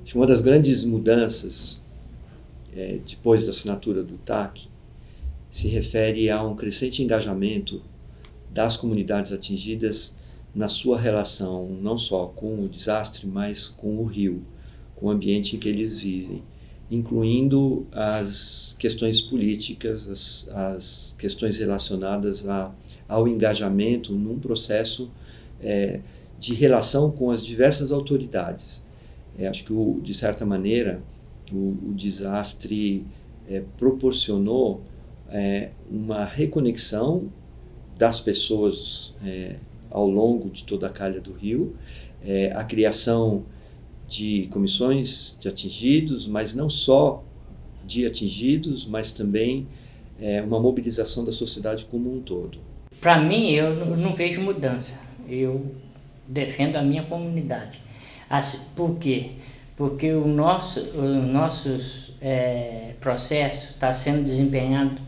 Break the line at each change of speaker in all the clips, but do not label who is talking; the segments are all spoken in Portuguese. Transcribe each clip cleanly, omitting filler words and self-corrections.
Acho que uma das grandes mudanças depois da assinatura do TAC se refere a um crescente engajamento das comunidades atingidas na sua relação não só com o desastre, mas com o rio, com o ambiente em que eles vivem, incluindo as questões políticas, as questões relacionadas ao engajamento num processo de relação com as diversas autoridades. Acho que, de certa maneira, o desastre proporcionou uma reconexão das pessoas ao longo de toda a calha do rio, a criação de comissões de atingidos, mas não só de atingidos, mas também uma mobilização da sociedade como um todo.
Para mim, eu não vejo mudança. Eu defendo a minha comunidade. Por quê? Porque o nosso processo está sendo desempenhado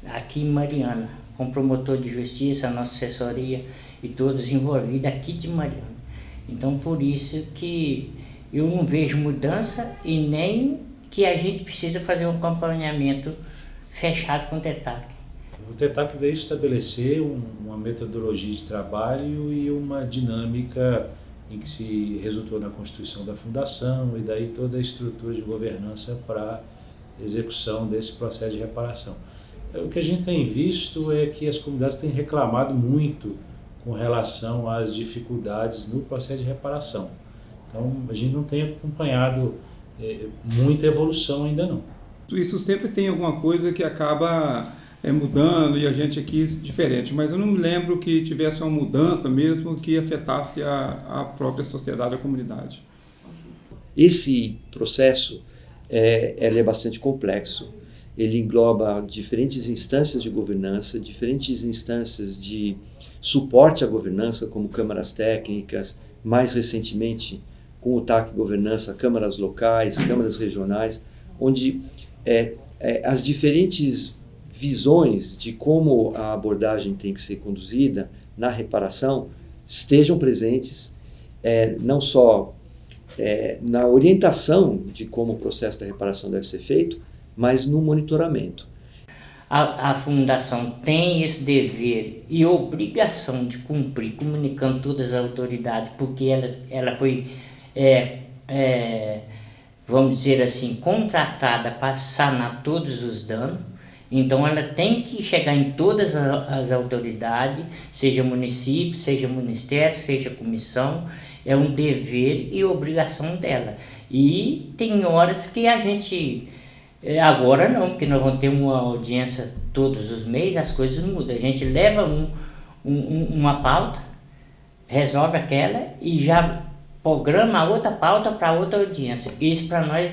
aqui em Mariana, com o promotor de justiça, a nossa assessoria e todos envolvidos aqui de Mariana. Então, por isso que eu não vejo mudança e nem que a gente precisa fazer um acompanhamento fechado com o TETAC.
O TETAC veio estabelecer uma metodologia de trabalho e uma dinâmica em que se resultou na constituição da fundação e daí toda a estrutura de governança para execução desse processo de reparação. O que a gente tem visto é que as comunidades têm reclamado muito com relação às dificuldades no processo de reparação. Então, a gente não tem acompanhado muita evolução ainda não.
Isso sempre tem alguma coisa que acaba mudando e a gente aqui é diferente, mas eu não me lembro que tivesse uma mudança mesmo que afetasse a própria sociedade, a comunidade.
Esse processo ele é bastante complexo. Ele engloba diferentes instâncias de governança, diferentes instâncias de suporte à governança, como câmaras técnicas, mais recentemente com o TAC Governança, câmaras locais, câmaras regionais, onde as diferentes visões de como a abordagem tem que ser conduzida na reparação estejam presentes, não só na orientação de como o processo da reparação deve ser feito, mas no monitoramento.
A Fundação tem esse dever e obrigação de cumprir, comunicando todas as autoridades, porque ela foi, vamos dizer assim, contratada para sanar todos os danos. Então ela tem que chegar em todas as autoridades, seja município, seja ministério, seja comissão, é um dever e obrigação dela. E tem horas que a gente, agora não, porque nós vamos ter uma audiência todos os meses, as coisas mudam. A gente leva uma pauta, resolve aquela e já programa a outra pauta para outra audiência. Isso para nós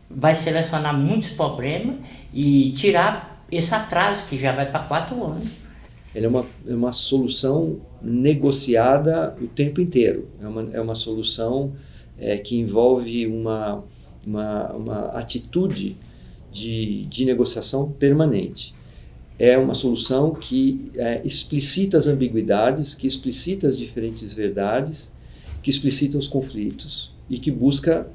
vai selecionar muitos problemas e tirar esse atraso que já vai para 4 anos.
Ela é uma solução negociada o tempo inteiro. É uma solução que envolve uma atitude de negociação permanente. É uma solução que explicita as ambiguidades, que explicita as diferentes verdades, que explicita os conflitos e que busca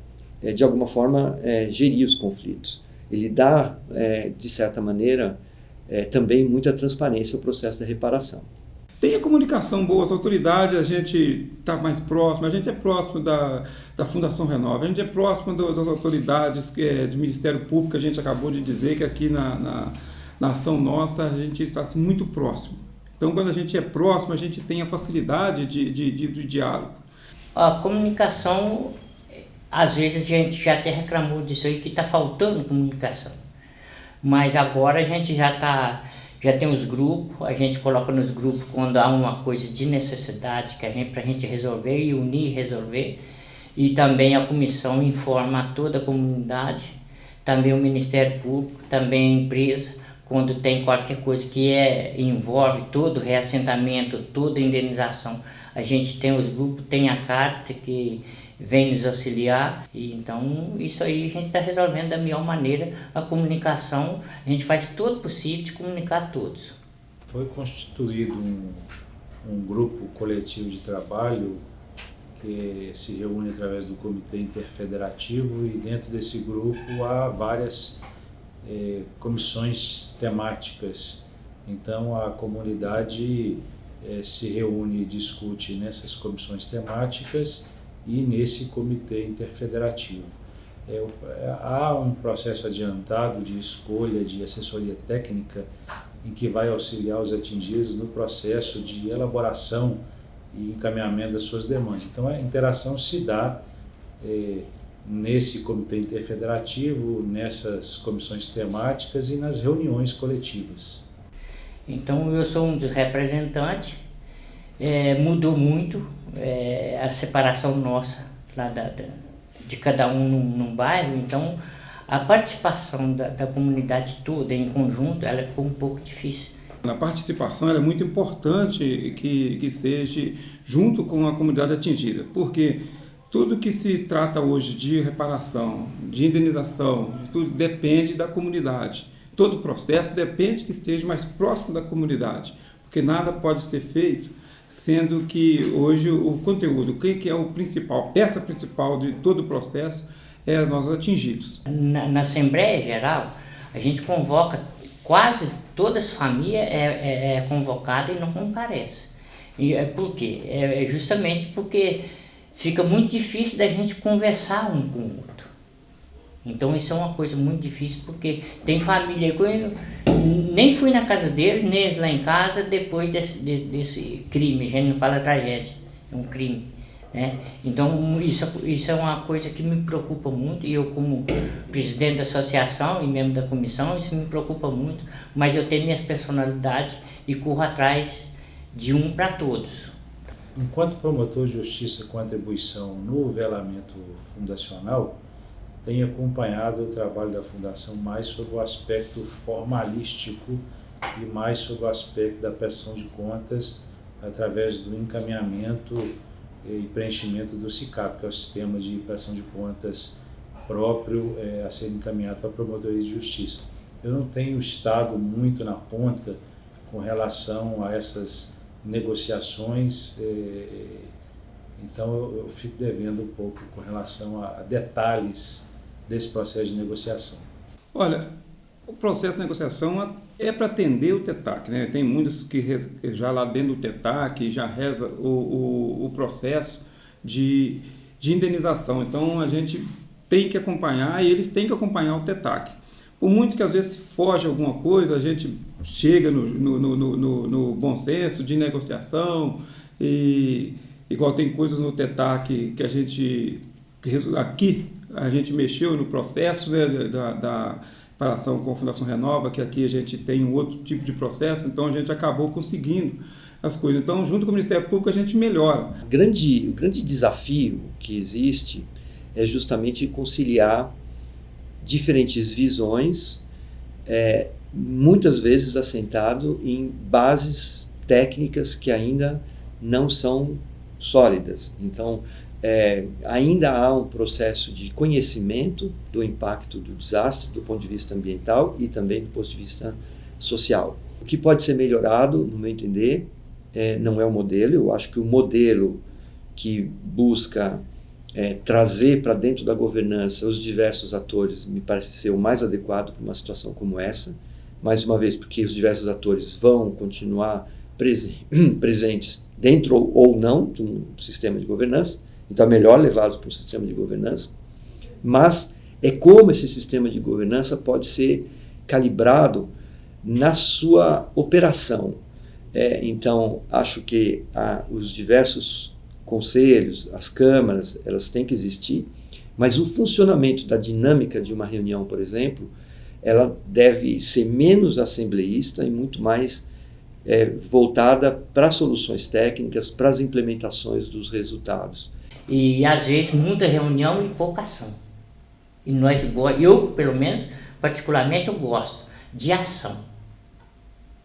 de alguma forma, gerir os conflitos. Ele dá, de certa maneira, também muita transparência ao processo da reparação.
Tem a comunicação boa, as autoridades, a gente está mais próximo, a gente é próximo da Fundação Renova, a gente é próximo das autoridades do Ministério Público, a gente acabou de dizer que aqui na ação nossa a gente está muito próximo. Então, quando a gente é próximo, a gente tem a facilidade de diálogo.
A comunicação, às vezes a gente já até reclamou disso aí, que está faltando comunicação. Mas agora a gente já tem os grupos, a gente coloca nos grupos quando há uma coisa de necessidade para a gente resolver e unir e resolver. E também a comissão informa toda a comunidade, também o Ministério Público, também a empresa, quando tem qualquer coisa que envolve todo o reassentamento, toda a indenização. A gente tem os grupos, tem a carta que vem nos auxiliar, e então isso aí a gente está resolvendo da melhor maneira. A comunicação, a gente faz todo o possível de comunicar a todos.
Foi constituído um grupo coletivo de trabalho que se reúne através do Comitê Interfederativo, e dentro desse grupo há várias comissões temáticas. Então a comunidade se reúne e discute nessas comissões temáticas e nesse Comitê Interfederativo. Há um processo adiantado de escolha de assessoria técnica em que vai auxiliar os atingidos no processo de elaboração e encaminhamento das suas demandas. Então a interação se dá nesse Comitê Interfederativo, nessas comissões temáticas e nas reuniões coletivas.
Então eu sou um dos representantes, mudou muito a separação nossa lá de cada um num bairro, então a participação da comunidade toda em conjunto, ela ficou um pouco difícil.
A participação é muito importante que seja junto com a comunidade atingida, porque tudo que se trata hoje de reparação, de indenização, tudo depende da comunidade. Todo o processo depende que esteja mais próximo da comunidade, porque nada pode ser feito sendo que hoje o conteúdo, o que é o principal, a peça principal de todo o processo é nós atingidos.
Na Assembleia Geral, a gente convoca, quase todas as famílias é convocada e não comparece. E por quê? Justamente porque fica muito difícil da gente conversar um com o outro. Então isso é uma coisa muito difícil, porque tem família que eu nem fui na casa deles, nem eles lá em casa, depois desse crime. A gente não fala tragédia, é um crime, né? Então isso é uma coisa que me preocupa muito, e eu, como presidente da associação e membro da comissão, isso me preocupa muito, mas eu tenho minhas personalidades e corro atrás de um para todos.
Enquanto promotor de justiça com atribuição no velamento fundacional, tenho acompanhado o trabalho da Fundação mais sob o aspecto formalístico e mais sob o aspecto da prestação de contas através do encaminhamento e preenchimento do SICAP, que é o Sistema de Prestação de Contas próprio a ser encaminhado para a Promotoria de Justiça. Eu não tenho estado muito na ponta com relação a essas negociações, então eu fico devendo um pouco com relação a detalhes desse processo de negociação.
Olha, o processo de negociação é para atender o TETAC, né? Tem muitos que já lá dentro do TETAC já reza o processo de indenização. Então a gente tem que acompanhar e eles têm que acompanhar o TETAC. Por muito que às vezes foge alguma coisa, a gente chega no bom senso de negociação, e igual tem coisas no TETAC que a gente aqui a gente mexeu no processo, né, da reparação com a Fundação Renova, que aqui a gente tem um outro tipo de processo, então a gente acabou conseguindo as coisas. Então, junto com o Ministério Público, a gente melhora. O
grande desafio que existe é justamente conciliar diferentes visões, muitas vezes assentado em bases técnicas que ainda não são sólidas. Então, ainda há um processo de conhecimento do impacto do desastre do ponto de vista ambiental e também do ponto de vista social. O que pode ser melhorado, no meu entender, não é o modelo. Eu acho que o modelo que busca trazer para dentro da governança os diversos atores me parece ser o mais adequado para uma situação como essa. Mais uma vez, porque os diversos atores vão continuar presentes dentro ou não de um sistema de governança. Então é melhor levá-los para um sistema de governança, mas como esse sistema de governança pode ser calibrado na sua operação. Então acho que os diversos conselhos, as câmaras, elas têm que existir, mas o funcionamento da dinâmica de uma reunião, por exemplo, ela deve ser menos assembleísta e muito mais voltada para soluções técnicas, para as implementações dos resultados.
E às vezes muita reunião e pouca ação. E eu, pelo menos, particularmente, eu gosto de ação.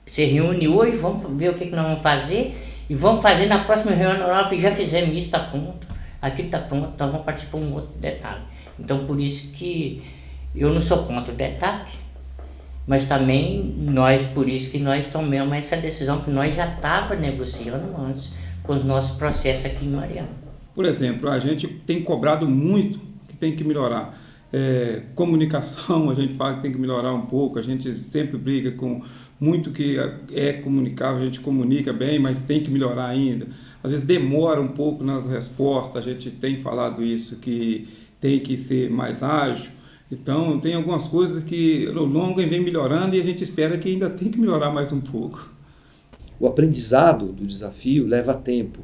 Se reúne hoje, vamos ver o que nós vamos fazer, e vamos fazer na próxima reunião, nós já fizemos isso, está pronto, aquilo está pronto, então vamos partir para um outro detalhe. Então por isso que eu não sou contra o TETAC, mas também por isso que nós tomamos essa decisão, que nós já estávamos negociando antes com os nossos processos aqui em Mariana.
Por exemplo, a gente tem cobrado muito que tem que melhorar. Comunicação, a gente fala que tem que melhorar um pouco, a gente sempre briga com muito que é comunicável, a gente comunica bem, mas tem que melhorar ainda. Às vezes demora um pouco nas respostas, a gente tem falado isso, que tem que ser mais ágil. Então, tem algumas coisas que ao longo vem melhorando e a gente espera que ainda tem que melhorar mais um pouco.
O aprendizado do desafio leva tempo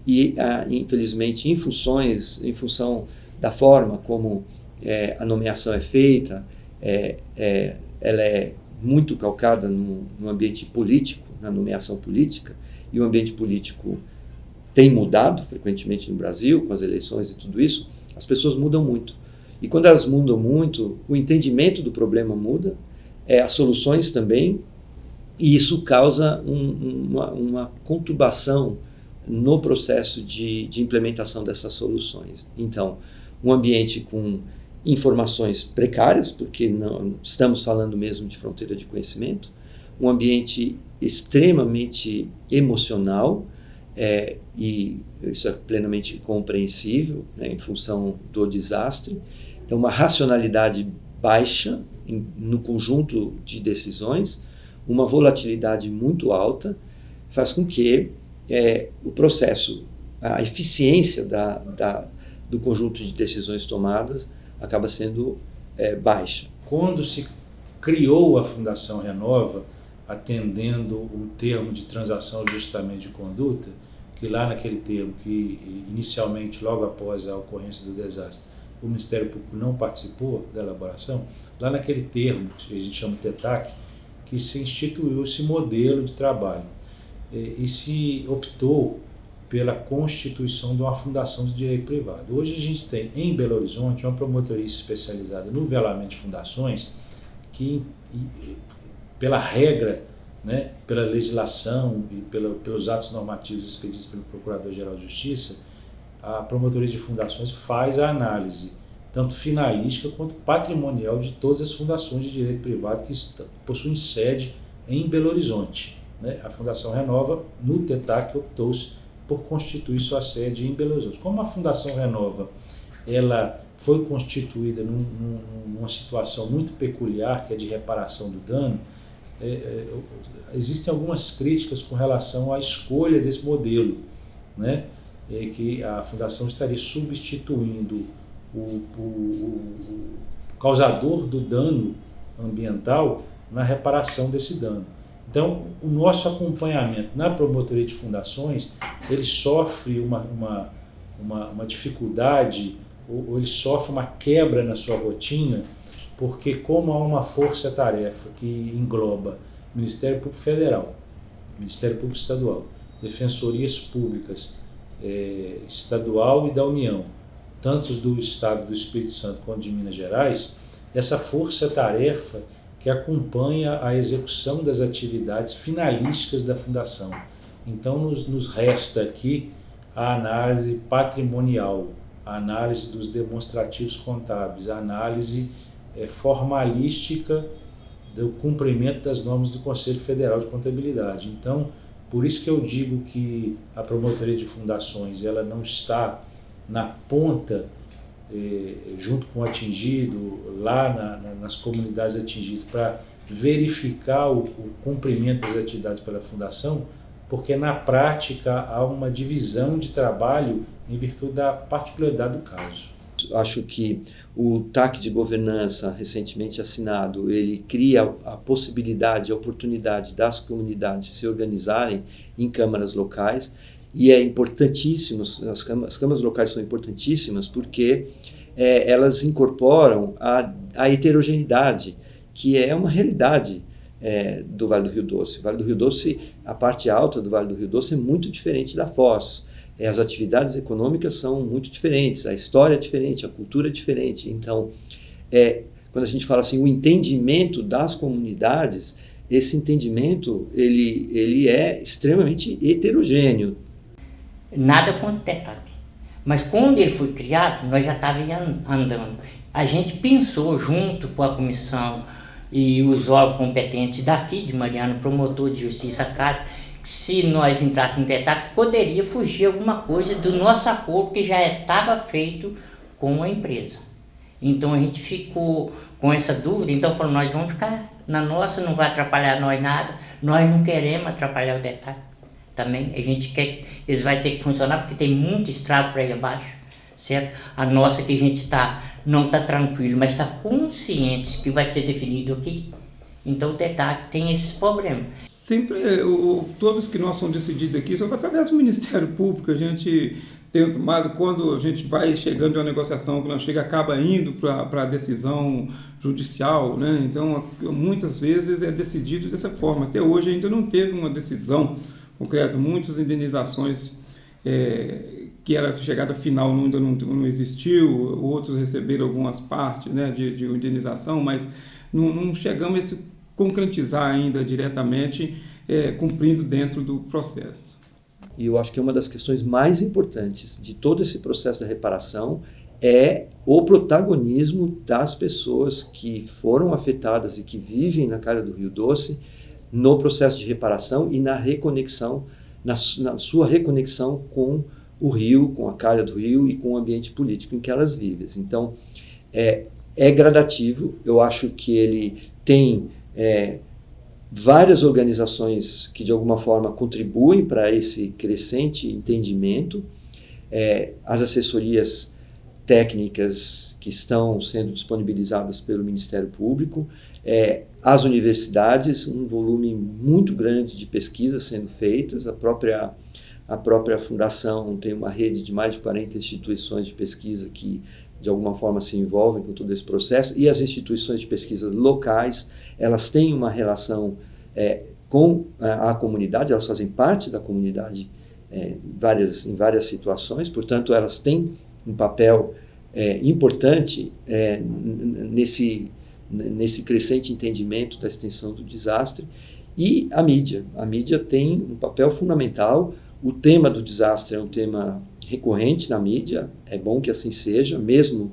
e, infelizmente, em função da forma como a nomeação é feita, ela é muito calcada no ambiente político, na nomeação política, e o ambiente político tem mudado frequentemente no Brasil, com as eleições e tudo isso, as pessoas mudam muito. E quando elas mudam muito, o entendimento do problema muda, as soluções também, e isso causa uma conturbação no processo de implementação dessas soluções. Então, um ambiente com informações precárias, porque não estamos falando mesmo de fronteira de conhecimento, um ambiente extremamente emocional, e isso é plenamente compreensível, né, em função do desastre. Então, uma racionalidade baixa no conjunto de decisões, uma volatilidade muito alta, faz com que o processo, a eficiência do conjunto de decisões tomadas acaba sendo baixa.
Quando se criou a Fundação Renova, atendendo o termo de transação de ajustamento de conduta, que lá naquele termo, que inicialmente, logo após a ocorrência do desastre, o Ministério Público não participou da elaboração, lá naquele termo, que a gente chama de TETAC, que se instituiu esse modelo de trabalho e se optou pela constituição de uma fundação de direito privado. Hoje a gente tem em Belo Horizonte uma promotoria especializada no velamento de fundações que, pela regra, né, pela legislação e pelos atos normativos expedidos pelo Procurador-Geral de Justiça, a promotoria de fundações faz a análise tanto finalística quanto patrimonial de todas as fundações de direito privado que possuem sede em Belo Horizonte, né? A Fundação Renova, no TETAC, optou-se por constituir sua sede em Belo Horizonte. Como a Fundação Renova ela foi constituída numa situação muito peculiar, que é de reparação do dano, existem algumas críticas com relação à escolha desse modelo, né? Que a Fundação estaria substituindo o causador do dano ambiental na reparação desse dano. Então, o nosso acompanhamento na promotoria de fundações, ele sofre uma dificuldade, ou ele sofre uma quebra na sua rotina, porque como há uma força-tarefa que engloba Ministério Público Federal, Ministério Público Estadual, Defensorias Públicas Estadual e da União, tanto do Estado do Espírito Santo quanto de Minas Gerais, essa força-tarefa que acompanha a execução das atividades finalísticas da Fundação. Então, nos resta aqui a análise patrimonial, a análise dos demonstrativos contábeis, a análise formalística do cumprimento das normas do Conselho Federal de Contabilidade. Então, por isso que eu digo que a promotoria de fundações ela não está na ponta, junto com o atingido, lá nas comunidades atingidas, para verificar o cumprimento das atividades pela Fundação, porque na prática há uma divisão de trabalho em virtude da particularidade do caso.
Acho que o TAC de governança recentemente assinado, ele cria a possibilidade, a oportunidade das comunidades se organizarem em câmaras locais, e é importantíssimo, as câmaras locais são importantíssimas porque elas incorporam a heterogeneidade, que é uma realidade do Vale do Rio Doce. O Vale do Rio Doce, a parte alta do Vale do Rio Doce é muito diferente da Foz. As atividades econômicas são muito diferentes, a história é diferente, a cultura é diferente. Então, quando a gente fala assim, o entendimento das comunidades, esse entendimento ele é extremamente heterogêneo.
Nada contra o TETAC, mas quando ele foi criado, nós já estávamos andando. A gente pensou junto com a comissão e os órgãos competentes daqui de Mariana, promotor de justiça, CAT, se nós entrássemos no DETAC, poderia fugir alguma coisa do nosso acordo que já estava feito com a empresa. Então a gente ficou com essa dúvida, então falou, nós vamos ficar na nossa, não vai atrapalhar nós nada, nós não queremos atrapalhar o DETAC também, a gente quer, eles vão ter que funcionar porque tem muito estrago para aí abaixo, certo? A nossa que a gente não está tranquilo, mas está consciente que vai ser definido aqui, então o DETAC tem esses problemas.
Sempre, todos que nós somos decididos aqui são através do Ministério Público, a gente tem tomado, quando a gente vai chegando em uma negociação, que não chega, acaba indo para a decisão judicial, né? Então, muitas vezes é decidido dessa forma. Até hoje ainda não teve uma decisão concreta, muitas indenizações que era chegada final ainda não existiu, outros receberam algumas partes, né, de indenização, mas não chegamos a se concretizar ainda diretamente, cumprindo dentro do processo.
E eu acho que uma das questões mais importantes de todo esse processo da reparação é o protagonismo das pessoas que foram afetadas e que vivem na Calha do Rio Doce no processo de reparação e na reconexão, na sua reconexão com o rio, com a Calha do Rio e com o ambiente político em que elas vivem. Então, é gradativo, eu acho que ele tem várias organizações que de alguma forma contribuem para esse crescente entendimento, as assessorias técnicas que estão sendo disponibilizadas pelo Ministério Público, as universidades, um volume muito grande de pesquisas sendo feitas, a própria fundação tem uma rede de mais de 40 instituições de pesquisa que de alguma forma se envolvem com todo esse processo, e as instituições de pesquisa locais, elas têm uma relação com a comunidade, elas fazem parte da comunidade em várias situações, portanto elas têm um papel importante nesse crescente entendimento da extensão do desastre, e a mídia tem um papel fundamental. O tema do desastre é um tema recorrente na mídia, é bom que assim seja, mesmo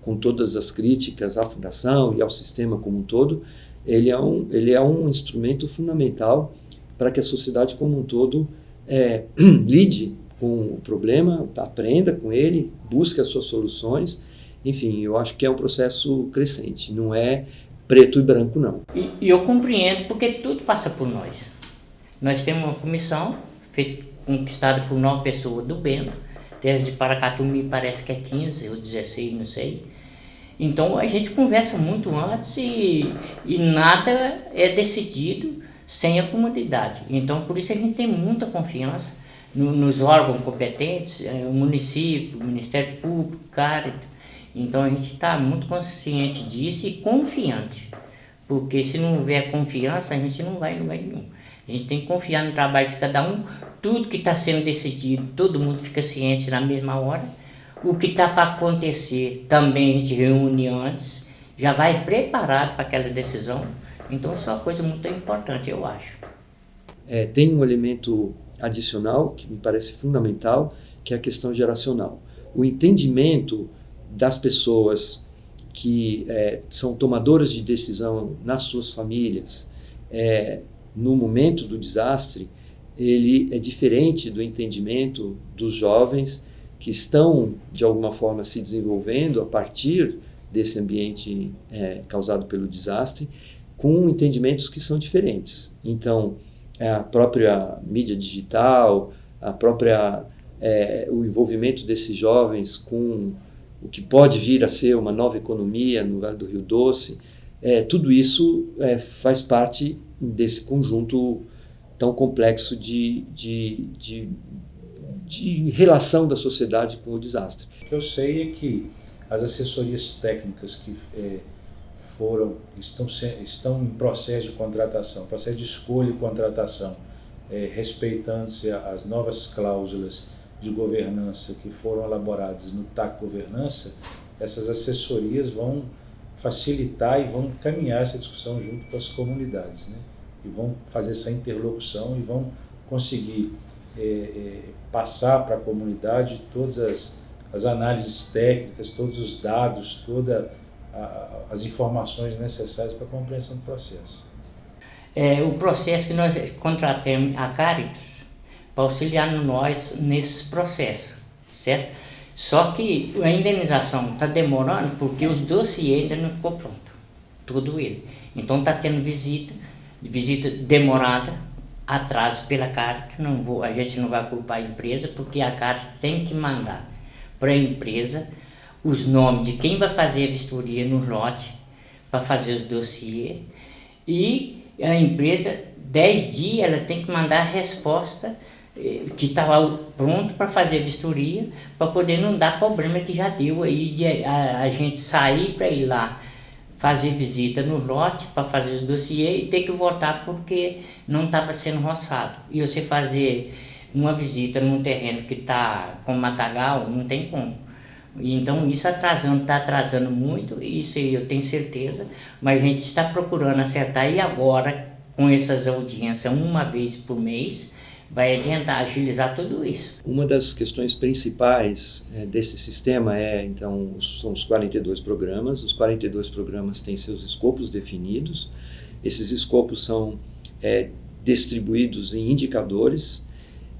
com todas as críticas à fundação e ao sistema como um todo, ele é um instrumento fundamental para que a sociedade como um todo lide com o problema, aprenda com ele, busque as suas soluções. Enfim, eu acho que é um processo crescente, não é preto e branco, não.
E eu compreendo porque tudo passa por nós. Nós temos uma comissão conquistada por 9 pessoas do Bento, desde Paracatu me parece que é 15 ou 16, não sei. Então a gente conversa muito antes e nada é decidido sem a comunidade. Então por isso a gente tem muita confiança nos órgãos competentes, o município, o Ministério Público, Caritas. Então a gente está muito consciente disso e confiante, porque se não houver confiança a gente não vai em lugar nenhum. A gente tem que confiar no trabalho de cada um, tudo que está sendo decidido, todo mundo fica ciente na mesma hora. O que está para acontecer também a gente reúne antes, já vai preparado para aquela decisão. Então isso é uma coisa muito importante, eu acho.
Tem um elemento adicional que me parece fundamental, que é a questão geracional. O entendimento das pessoas que são tomadoras de decisão nas suas famílias, no momento do desastre, ele é diferente do entendimento dos jovens que estão, de alguma forma, se desenvolvendo a partir desse ambiente causado pelo desastre, com entendimentos que são diferentes. Então, a própria mídia digital, o envolvimento desses jovens com o que pode vir a ser uma nova economia no Vale do Rio Doce, tudo isso faz parte desse conjunto tão complexo de relação da sociedade com o desastre.
O que eu sei é que as assessorias técnicas que estão em processo de contratação, processo de escolha e contratação, respeitando-se as novas cláusulas de governança que foram elaboradas no TAC Governança, essas assessorias vão facilitar e vão caminhar essa discussão junto com as comunidades, né? E vão fazer essa interlocução e vão conseguir passar para a comunidade todas as análises técnicas, todos os dados, todas as informações necessárias para a compreensão do processo.
o processo que nós contratamos a Caritas para auxiliar nós nesses processos, certo? Só que a indenização está demorando porque os dossiês ainda não ficou pronto, tudo ele. Então está tendo visita demorada, atraso pela Caritas. A gente não vai culpar a empresa, porque a Caritas tem que mandar para a empresa os nomes de quem vai fazer a vistoria no lote para fazer os dossiês, e a empresa, 10 dias, ela tem que mandar a resposta que estava pronto para fazer a vistoria, para poder não dar problema que já deu aí de a gente sair para ir lá fazer visita no lote para fazer os dossiês e ter que voltar porque não estava sendo roçado. E você fazer uma visita num terreno que está com matagal, não tem como. Então isso está atrasando muito, isso eu tenho certeza, mas a gente está procurando acertar, e agora, com essas audiências uma vez por mês, vai adiantar, agilizar tudo isso.
Uma das questões principais desse sistema então, são os 42 programas. Os 42 programas têm seus escopos definidos. Esses escopos são distribuídos em indicadores.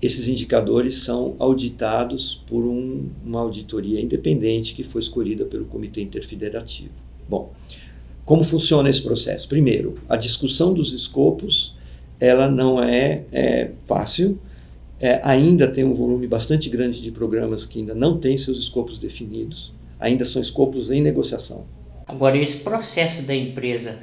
Esses indicadores são auditados por uma auditoria independente que foi escolhida pelo Comitê Interfederativo. Bom, como funciona esse processo? Primeiro, a discussão dos escopos, ela não é fácil. Ainda tem um volume bastante grande de programas que ainda não têm seus escopos definidos, ainda são escopos em negociação.
Agora, esse processo da empresa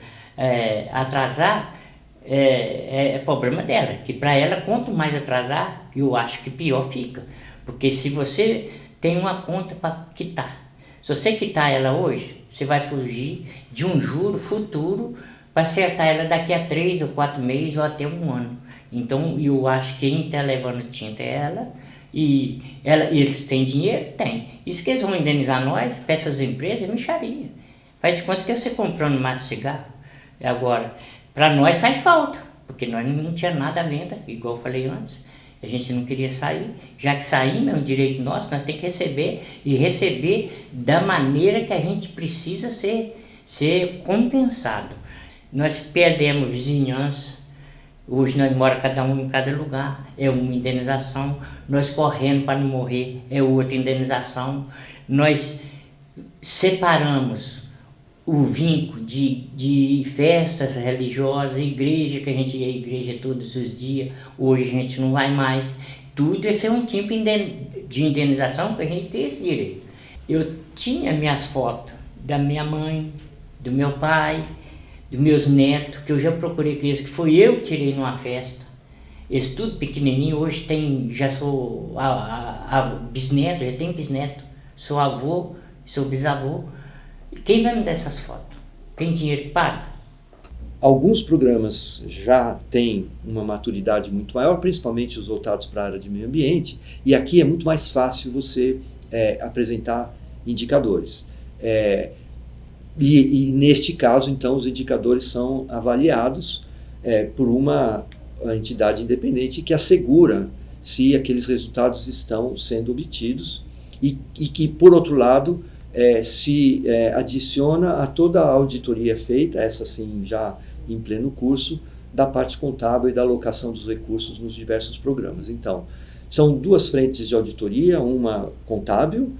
atrasar é problema dela, que para ela, quanto mais atrasar, eu acho que pior fica. Porque se você tem uma conta para quitar, se você quitar ela hoje, você vai fugir de um juro futuro para acertar ela daqui a 3 ou 4 meses ou até um ano. Então, eu acho que quem está levando tinta é ela, e eles têm dinheiro? Tem. Isso que eles vão indenizar nós, para essas empresas, é mixaria. Faz de conta que você comprando maço de cigarro. Agora, para nós faz falta, porque nós não tinha nada à venda, igual eu falei antes. A gente não queria sair, já que saímos é um direito nosso, nós temos que receber, e receber da maneira que a gente precisa ser compensado. Nós perdemos vizinhança, hoje nós moramos cada um em cada lugar, é uma indenização. Nós correndo para não morrer, é outra indenização. Nós separamos o vínculo de festas religiosas, igreja, que a gente ia à igreja todos os dias, hoje a gente não vai mais. Tudo esse é um tipo de indenização que a gente tem esse direito. Eu tinha minhas fotos da minha mãe, do meu pai, dos meus netos, que eu já procurei com eles, que foi eu que tirei numa festa. Eles tudo pequenininho, hoje já sou bisneto, já tenho bisneto, sou avô, sou bisavô. Quem vai me dar essas fotos? Tem dinheiro que paga?
Alguns programas já têm uma maturidade muito maior, principalmente os voltados para a área de meio ambiente, e aqui é muito mais fácil você apresentar indicadores. E neste caso, então, os indicadores são avaliados por uma entidade independente que assegura se aqueles resultados estão sendo obtidos e que, por outro lado, se adiciona a toda a auditoria feita, essa sim já em pleno curso, da parte contábil e da alocação dos recursos nos diversos programas. Então, são duas frentes de auditoria, uma contábil,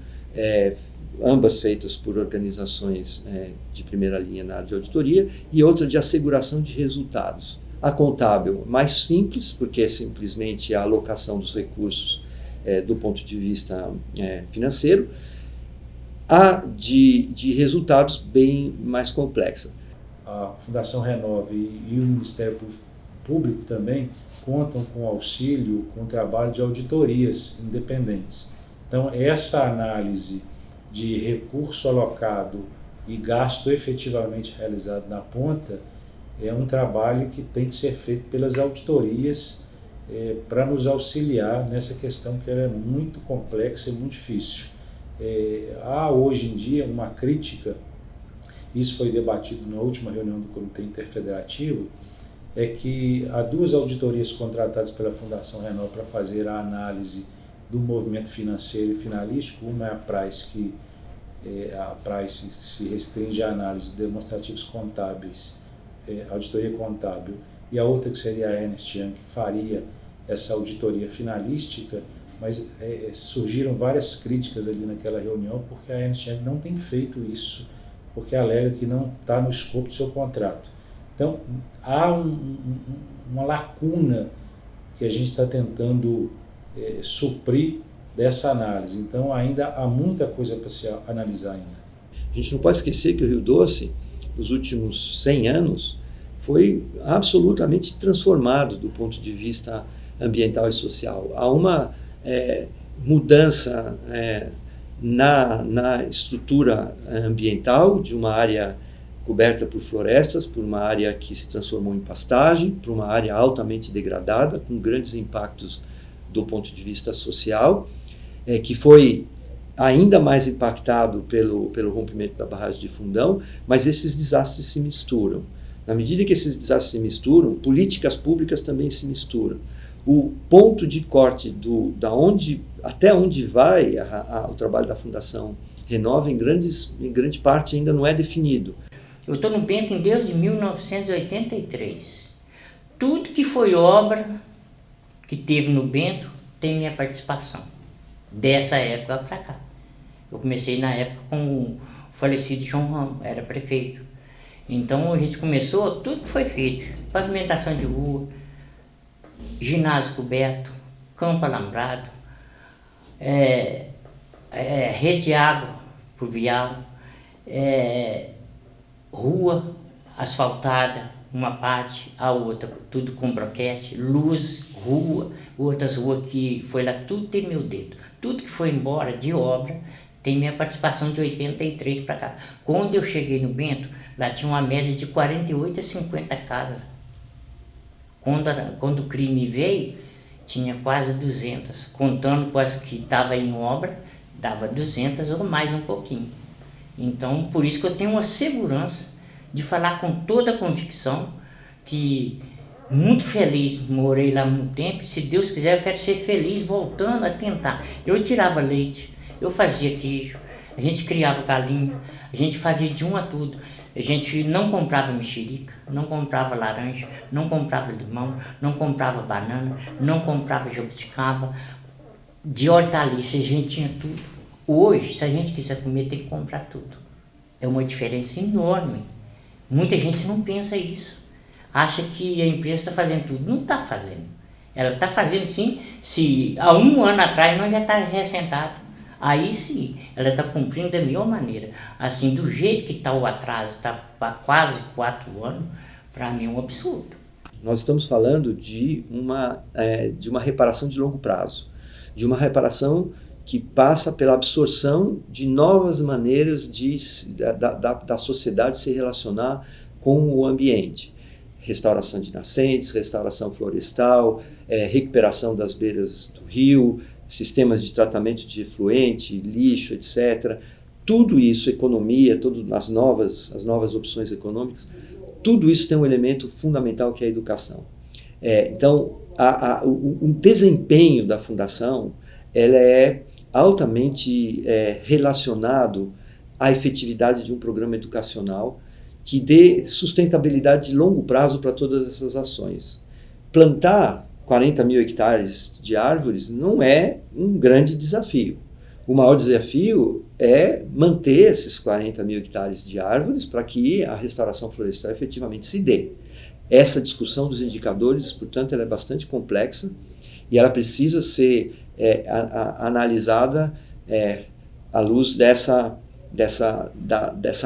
ambas feitas por organizações de primeira linha na área de auditoria, e outra de asseguração de resultados. A contábil mais simples, porque é simplesmente a alocação dos recursos do ponto de vista financeiro. A de resultados bem mais complexa.
A Fundação Renove e o Ministério Público também contam com auxílio, com trabalho de auditorias independentes. Então, essa análise de recurso alocado e gasto efetivamente realizado na ponta é um trabalho que tem que ser feito pelas auditorias para nos auxiliar nessa questão que ela é muito complexa e muito difícil. Há hoje em dia uma crítica, isso foi debatido na última reunião do Comitê Interfederativo, é que há duas auditorias contratadas pela Fundação Renove para fazer a análise do movimento financeiro e finalístico. Uma é a Price, que a Price se restringe à análise de demonstrativos contábeis, auditoria contábil, e a outra que seria a Ernst Young, que faria essa auditoria finalística, mas surgiram várias críticas ali naquela reunião, porque a Ernst Young não tem feito isso, porque alega que não está no escopo do seu contrato. Então, há uma lacuna que a gente está tentando suprir dessa análise. Então, ainda há muita coisa para se analisar ainda.
A gente não pode esquecer que o Rio Doce, nos últimos 100 anos, foi absolutamente transformado do ponto de vista ambiental e social. Há uma mudança na estrutura ambiental de uma área coberta por florestas, por uma área que se transformou em pastagem, por uma área altamente degradada, com grandes impactos do ponto de vista social, que foi ainda mais impactado pelo rompimento da barragem de Fundão, mas esses desastres se misturam. Na medida que esses desastres se misturam, políticas públicas também se misturam. O ponto de corte até onde vai o trabalho da Fundação Renova, em grande parte, ainda não é definido.
Eu estou no Bento desde 1983. Tudo que foi obra que teve no Bento tem minha participação, dessa época para cá. Eu comecei na época com o falecido João Ramos, era prefeito. Então a gente começou, tudo que foi feito, pavimentação de rua, ginásio coberto, campo alambrado, rede de água pluvial, rua asfaltada, uma parte, a outra, tudo com broquete, luz, rua, outras ruas que foi lá, tudo tem meu dedo. Tudo que foi embora de obra tem minha participação de 83 para cá. Quando eu cheguei no Bento, lá tinha uma média de 48 a 50 casas. Quando o crime veio, tinha quase 200. Contando com as que estavam em obra, dava 200 ou mais um pouquinho. Então, por isso que eu tenho uma segurança de falar com toda a convicção que, muito feliz, morei lá muito tempo, se Deus quiser eu quero ser feliz voltando a tentar. Eu tirava leite, eu fazia queijo, a gente criava galinha, a gente fazia de um a tudo. A gente não comprava mexerica, não comprava laranja, não comprava limão, não comprava banana, não comprava jabuticaba. De hortaliça a gente tinha tudo. Hoje, se a gente quiser comer, tem que comprar tudo. É uma diferença enorme. Muita gente não pensa isso. Acha que a empresa está fazendo tudo. Não está fazendo. Ela está fazendo sim, se há um ano atrás nós já estávamos ressentados. Aí sim, ela está cumprindo da melhor maneira. Assim, do jeito que está o atraso, está há quase 4 anos, para mim é um absurdo.
Nós estamos falando de uma reparação de longo prazo, de uma reparação que passa pela absorção de novas maneiras da sociedade se relacionar com o ambiente. Restauração de nascentes, restauração florestal, recuperação das beiras do rio, sistemas de tratamento de efluente, lixo, etc. Tudo isso, economia, todas as novas opções econômicas, tudo isso tem um elemento fundamental que é a educação. Então, o desempenho da Fundação ela é altamente relacionado à efetividade de um programa educacional que dê sustentabilidade de longo prazo para todas essas ações. Plantar 40 mil hectares de árvores não é um grande desafio. O maior desafio é manter esses 40 mil hectares de árvores para que a restauração florestal efetivamente se dê. Essa discussão dos indicadores, portanto, ela é bastante complexa e ela precisa ser analisada à luz dessa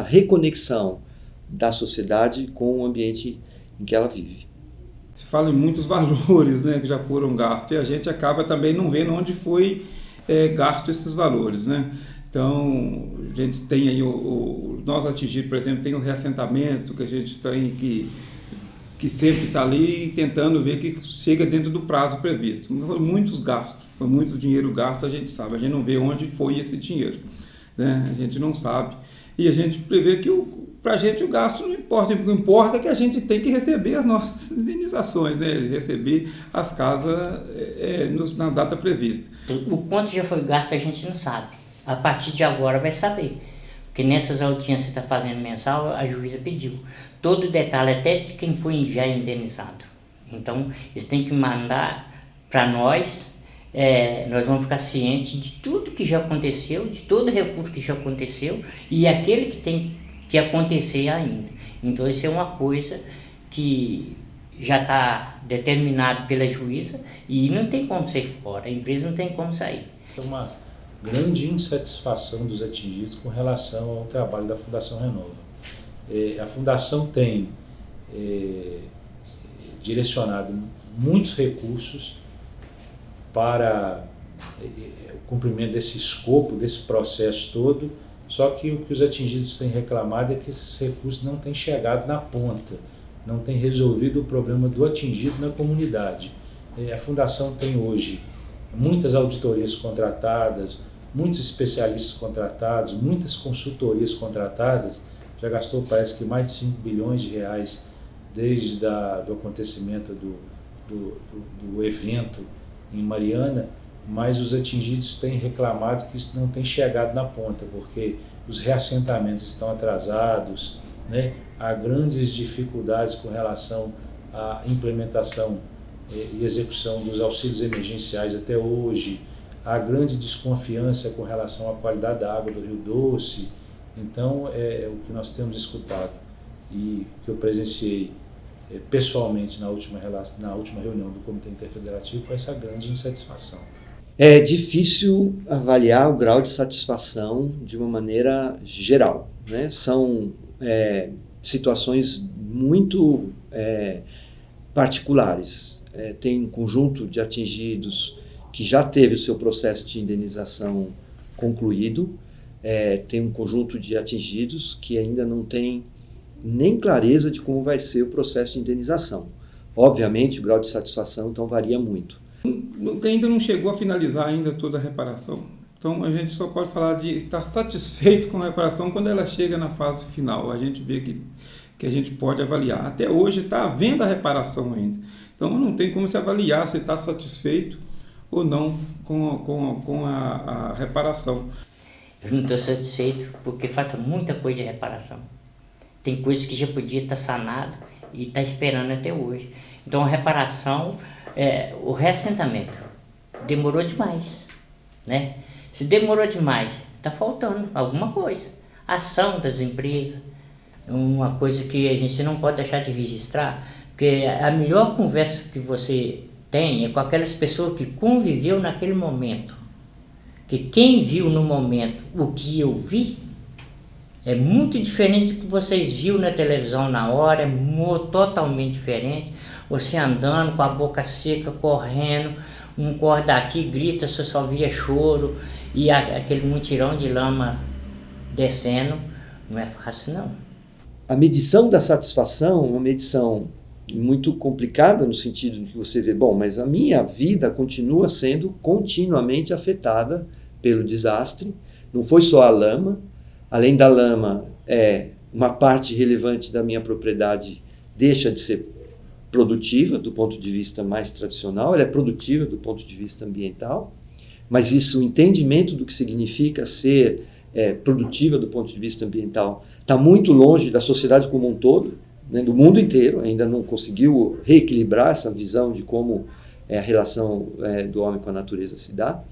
reconexão da sociedade com o ambiente em que ela vive.
Se fala em muitos valores, né, que já foram gastos e a gente acaba também não vendo onde foi gasto esses valores, né? Então, a gente tem aí nós atingir, por exemplo, tem o reassentamento que a gente tem que sempre está ali tentando ver que chega dentro do prazo previsto. Foram muitos gastos, foi muito dinheiro gasto, a gente sabe, a gente não vê onde foi esse dinheiro, né? A gente não sabe. E a gente prevê que para a gente o gasto não importa, o que importa é que a gente tem que receber as nossas indenizações, né? Receber as casas na data prevista.
O quanto já foi gasto a gente não sabe. A partir de agora vai saber. Porque nessas audiências que está fazendo mensal, a juíza pediu todo o detalhe, até de quem foi já indenizado. Então, eles têm que mandar para nós, nós vamos ficar cientes de tudo que já aconteceu, de todo recurso que já aconteceu e aquele que tem que acontecer ainda. Então, isso é uma coisa que já está determinado pela juíza e não tem como sair fora, a empresa não tem como sair.
É uma grande insatisfação dos atingidos com relação ao trabalho da Fundação Renova. A Fundação tem direcionado muitos recursos para o cumprimento desse escopo, desse processo todo, só que o que os atingidos têm reclamado é que esses recursos não têm chegado na ponta, não têm resolvido o problema do atingido na comunidade. A Fundação tem hoje muitas auditorias contratadas, muitos especialistas contratados, muitas consultorias contratadas, já gastou parece que mais de 5 bilhões de reais desde do acontecimento do evento em Mariana, mas os atingidos têm reclamado que isso não tem chegado na ponta, porque os reassentamentos estão atrasados, né? Há grandes dificuldades com relação à implementação e execução dos auxílios emergenciais até hoje, há grande desconfiança com relação à qualidade da água do Rio Doce. Então, é o que nós temos escutado e que eu presenciei pessoalmente na última reunião do Comitê Interfederativo foi essa grande insatisfação.
É difícil avaliar o grau de satisfação de uma maneira geral, né? São situações muito particulares. Tem um conjunto de atingidos que já teve o seu processo de indenização concluído, tem um conjunto de atingidos que ainda não tem nem clareza de como vai ser o processo de indenização. Obviamente, o grau de satisfação então varia muito.
Ainda não chegou a finalizar ainda toda a reparação. Então a gente só pode falar de estar satisfeito com a reparação quando ela chega na fase final. A gente vê que a gente pode avaliar. Até hoje está havendo a reparação ainda. Então não tem como se avaliar se está satisfeito ou não com a reparação.
Eu não estou satisfeito porque falta muita coisa de reparação. Tem coisas que já podia estar sanado e está esperando até hoje. Então a reparação, o reassentamento demorou demais, né? Se demorou demais, está faltando alguma coisa. Ação das empresas, uma coisa que a gente não pode deixar de registrar, porque a melhor conversa que você tem é com aquelas pessoas que conviveu naquele momento. Que quem viu no momento o que eu vi, é muito diferente do que vocês viram na televisão na hora, é totalmente diferente. Você andando com a boca seca, correndo, um corre daqui, grita, você só via choro, e aquele mutirão de lama descendo, não é fácil não.
A medição da satisfação é uma medição muito complicada no sentido de que você vê, bom, mas a minha vida continua sendo continuamente afetada pelo desastre, não foi só a lama, além da lama, uma parte relevante da minha propriedade deixa de ser produtiva do ponto de vista mais tradicional, ela é produtiva do ponto de vista ambiental, mas isso, o entendimento do que significa ser produtiva do ponto de vista ambiental está muito longe da sociedade como um todo, né, do mundo inteiro, ainda não conseguiu reequilibrar essa visão de como a relação do homem com a natureza se dá.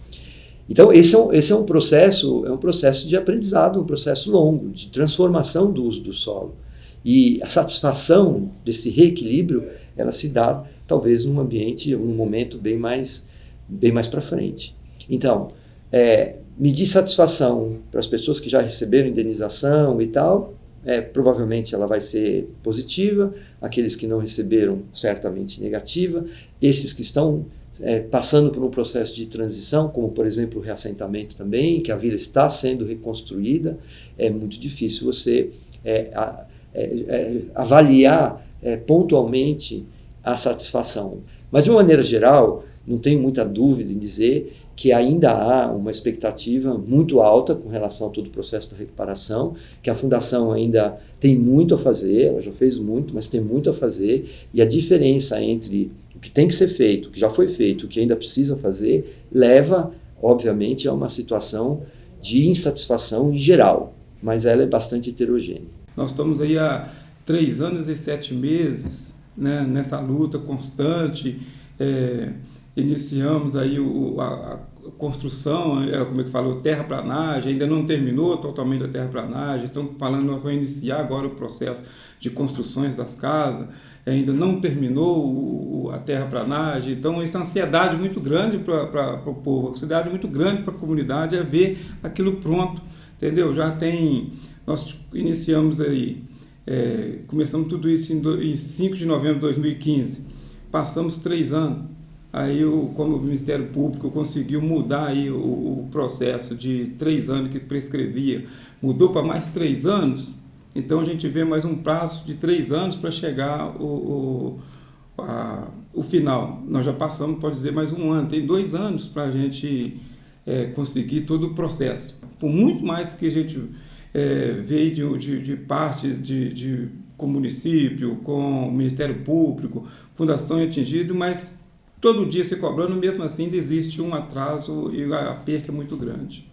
Então, esse é um processo de aprendizado, um processo longo, de transformação do uso do solo. E a satisfação desse reequilíbrio, ela se dá, talvez, num ambiente, num momento bem mais para frente. Então, medir satisfação para as pessoas que já receberam indenização e tal, provavelmente ela vai ser positiva, aqueles que não receberam, certamente negativa, esses que estão passando por um processo de transição, como por exemplo o reassentamento também, que a vila está sendo reconstruída, é muito difícil você avaliar pontualmente a satisfação. Mas de uma maneira geral, não tenho muita dúvida em dizer que ainda há uma expectativa muito alta com relação a todo o processo da recuperação, que a Fundação ainda tem muito a fazer, ela já fez muito, mas tem muito a fazer, e a diferença entre o que tem que ser feito, o que já foi feito, o que ainda precisa fazer, leva, obviamente, a uma situação de insatisfação em geral, mas ela é bastante heterogênea.
Nós estamos aí há 3 anos e 7 meses né, nessa luta constante. Iniciamos aí a construção, como é que falou, terraplanagem, ainda não terminou totalmente a terraplanagem, estamos falando, nós vamos iniciar agora o processo de construções das casas, ainda não terminou a terraplanagem, então essa ansiedade muito grande para o povo, ansiedade muito grande para a comunidade é ver aquilo pronto, entendeu? Nós iniciamos aí, começamos tudo isso em 5 de novembro de 2015, passamos 3 anos, aí como o Ministério Público conseguiu mudar aí o processo de 3 anos que prescrevia, mudou para mais 3 anos, então a gente vê mais um prazo de 3 anos para chegar o final. Nós já passamos, pode dizer, mais um ano, tem 2 anos para a gente conseguir todo o processo. Por muito mais que a gente veio de parte com o município, com o Ministério Público, Fundação Atingido, mas todo dia se cobrando, mesmo assim existe um atraso e a perca é muito grande.